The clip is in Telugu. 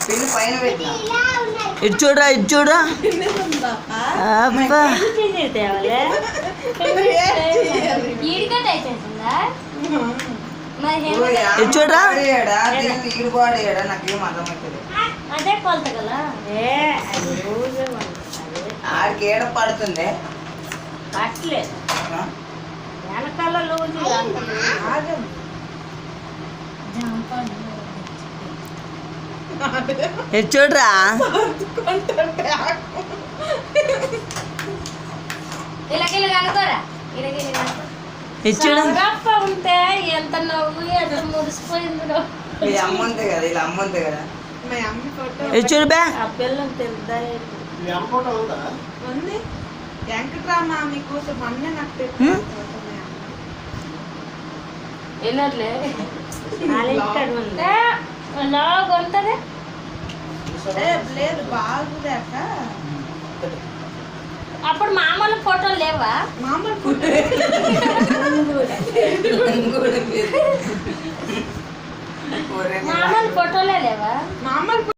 పిల్లి పైన పెట్టినా ఇటు చూడరా ఇటు చూడరా అబ్బా ఇటు చూడరా ఈడుకోడా నాకేం అర్థమవుతుంది ఆడికి ఏడ పడుతుంది వెనకాల ఇటు చూడరా ఇటు చూడ ఉంటే ఎంత నవ్వు ఎంత మురిసిపోయిందో. ఈ అమ్మ ఉంది కదా ఇలా అమ్మ ఉంది కదా ఇటు చూడు బే ఆ పిల్లలు తెలుదా ఉంది వెంకట్రామ మీకోసం అన్నీ నాకు వినట్లే లాగుంటది లేదు బాగుంది అక్క. అప్పుడు మామూలు ఫోటోలు లేవా? మామూలు మామూలు ఫోటోలే లేవా? మామూలు